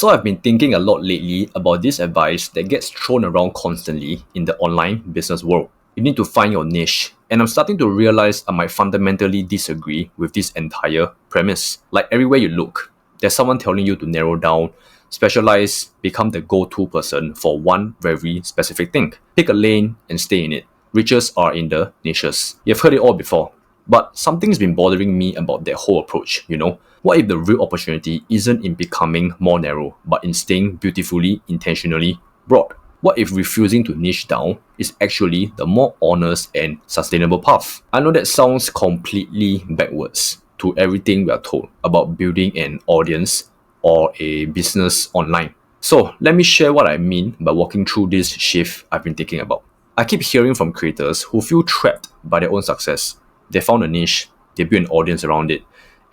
So I've been thinking a lot lately about this advice that gets thrown around constantly in the online business world. You need to find your niche. And I'm starting to realize I might fundamentally disagree with this entire premise. Like everywhere you look, there's someone telling you to narrow down, specialize, become the go-to person for one very specific thing. Pick a lane and stay in it. Riches are in the niches. You've heard it all before. But something's been bothering me about that whole approach. What if the real opportunity isn't in becoming more narrow, but in staying beautifully, intentionally broad? What if refusing to niche down is actually the more honest and sustainable path? I know that sounds completely backwards to everything we are told about building an audience or a business online. So let me share what I mean by walking through this shift I've been thinking about. I keep hearing from creators who feel trapped by their own success. They found a niche, they built an audience around it,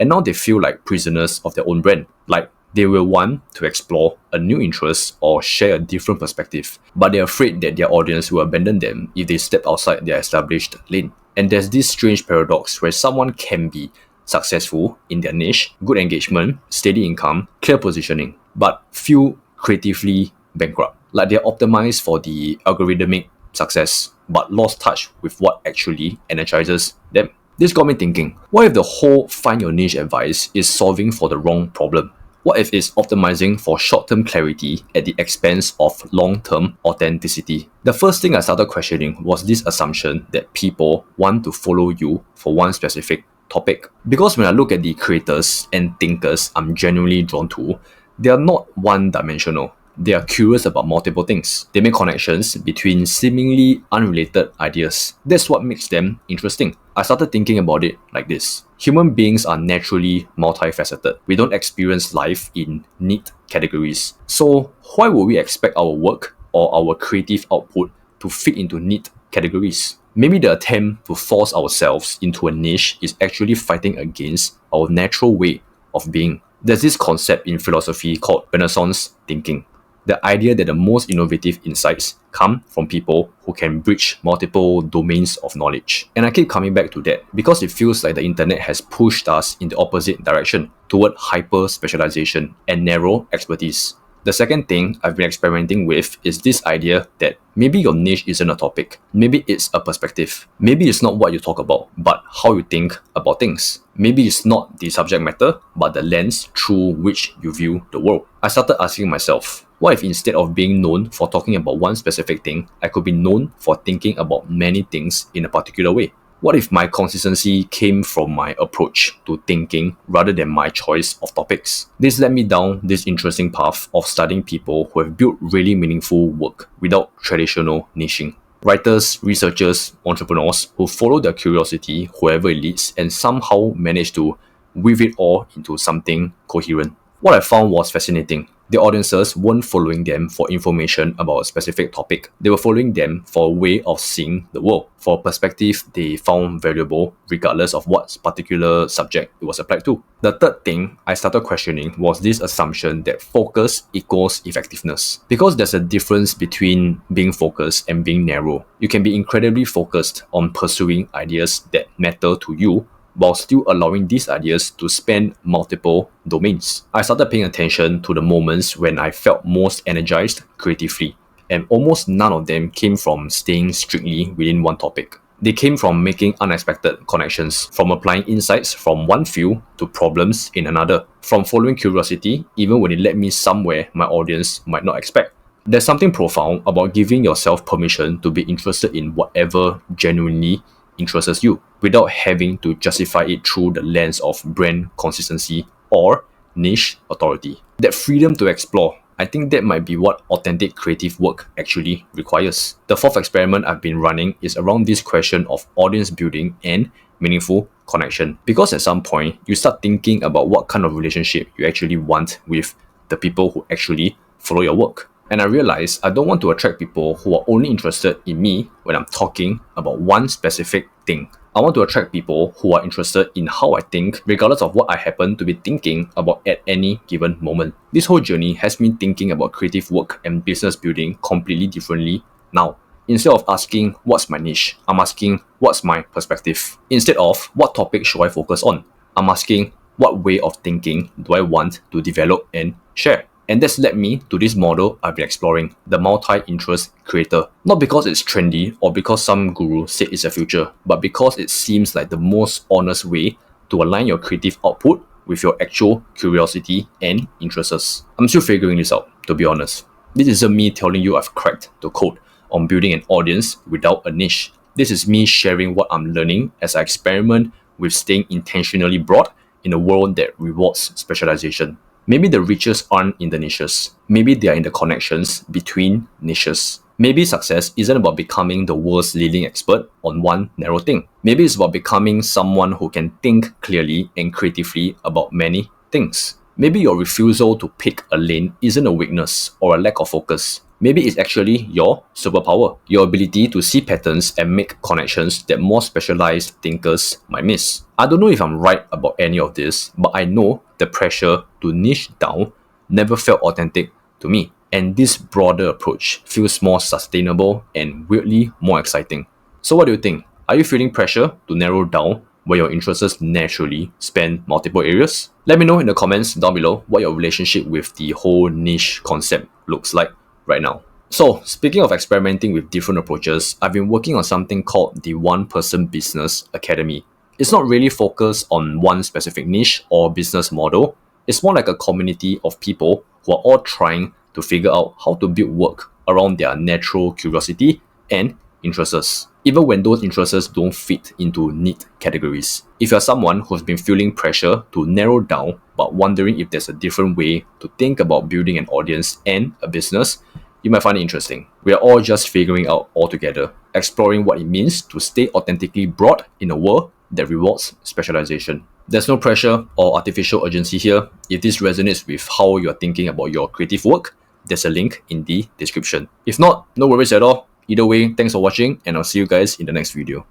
and now they feel like prisoners of their own brand. Like they will want to explore a new interest or share a different perspective, but they're afraid that their audience will abandon them if they step outside their established lane. And there's this strange paradox where someone can be successful in their niche, good engagement, steady income, clear positioning, but feel creatively bankrupt. Like they're optimized for the algorithmic success, but lost touch with what actually energizes them. This got me thinking, what if the whole find your niche advice is solving for the wrong problem? What if it's optimizing for short-term clarity at the expense of long-term authenticity? The first thing I started questioning was this assumption that people want to follow you for one specific topic. Because when I look at the creators and thinkers I'm genuinely drawn to, they are not one-dimensional. They are curious about multiple things. They make connections between seemingly unrelated ideas. That's what makes them interesting. I started thinking about it like this. Human beings are naturally multifaceted. We don't experience life in neat categories. So why would we expect our work or our creative output to fit into neat categories? Maybe the attempt to force ourselves into a niche is actually fighting against our natural way of being. There's this concept in philosophy called Renaissance thinking. The idea that the most innovative insights come from people who can bridge multiple domains of knowledge. And I keep coming back to that because it feels like the internet has pushed us in the opposite direction toward hyper specialization and narrow expertise. The second thing I've been experimenting with is this idea that maybe your niche isn't a topic. Maybe it's a perspective. Maybe it's not what you talk about, but how you think about things. Maybe it's not the subject matter, but the lens through which you view the world. I started asking myself, what if instead of being known for talking about one specific thing, I could be known for thinking about many things in a particular way? What if my consistency came from my approach to thinking rather than my choice of topics? This led me down this interesting path of studying people who have built really meaningful work without traditional niching. Writers, researchers, entrepreneurs who follow their curiosity wherever it leads and somehow manage to weave it all into something coherent. What I found was fascinating. The audiences weren't following them for information about a specific topic. They were following them for a way of seeing the world, for a perspective they found valuable regardless of what particular subject it was applied to. The third thing I started questioning was this assumption that focus equals effectiveness. Because there's a difference between being focused and being narrow. You can be incredibly focused on pursuing ideas that matter to you, while still allowing these ideas to span multiple domains. I started paying attention to the moments when I felt most energized creatively, and almost none of them came from staying strictly within one topic. They came from making unexpected connections, from applying insights from one field to problems in another, from following curiosity even when it led me somewhere my audience might not expect. There's something profound about giving yourself permission to be interested in whatever genuinely interests you without having to justify it through the lens of brand consistency or niche authority. That freedom to explore, I think that might be what authentic creative work actually requires. The fourth experiment I've been running is around this question of audience building and meaningful connection. Because at some point, you start thinking about what kind of relationship you actually want with the people who actually follow your work. And I realized I don't want to attract people who are only interested in me when I'm talking about one specific thing. I want to attract people who are interested in how I think, regardless of what I happen to be thinking about at any given moment. This whole journey has me thinking about creative work and business building completely differently now. Instead of asking, what's my niche? I'm asking, what's my perspective? Instead of, what topic should I focus on? I'm asking, what way of thinking do I want to develop and share? And that's led me to this model I've been exploring, the multi-interest creator. Not because it's trendy or because some guru said it's the future, but because it seems like the most honest way to align your creative output with your actual curiosity and interests. I'm still figuring this out, to be honest. This isn't me telling you I've cracked the code on building an audience without a niche. This is me sharing what I'm learning as I experiment with staying intentionally broad in a world that rewards specialization. Maybe the riches aren't in the niches. Maybe they are in the connections between niches. Maybe success isn't about becoming the world's leading expert on one narrow thing. Maybe it's about becoming someone who can think clearly and creatively about many things. Maybe your refusal to pick a lane isn't a weakness or a lack of focus. Maybe it's actually your superpower, your ability to see patterns and make connections that more specialized thinkers might miss. I don't know if I'm right about any of this, but I know the pressure to niche down never felt authentic to me. And this broader approach feels more sustainable and weirdly more exciting. So what do you think? Are you feeling pressure to narrow down where your interests naturally span multiple areas? Let me know in the comments down below what your relationship with the whole niche concept looks like right now. So, speaking of experimenting with different approaches, I've been working on something called the One Person Business Academy. It's not really focused on one specific niche or business model. It's more like a community of people who are all trying to figure out how to build work around their natural curiosity and interests, even when those interests don't fit into neat categories. If you're someone who's been feeling pressure to narrow down but wondering if there's a different way to think about building an audience and a business, you might find it interesting. We are all just figuring out all together, exploring what it means to stay authentically broad in a world that rewards specialization. There's no pressure or artificial urgency here. If this resonates with how you're thinking about your creative work, there's a link in the description. If not, no worries at all. Either way, thanks for watching and I'll see you guys in the next video.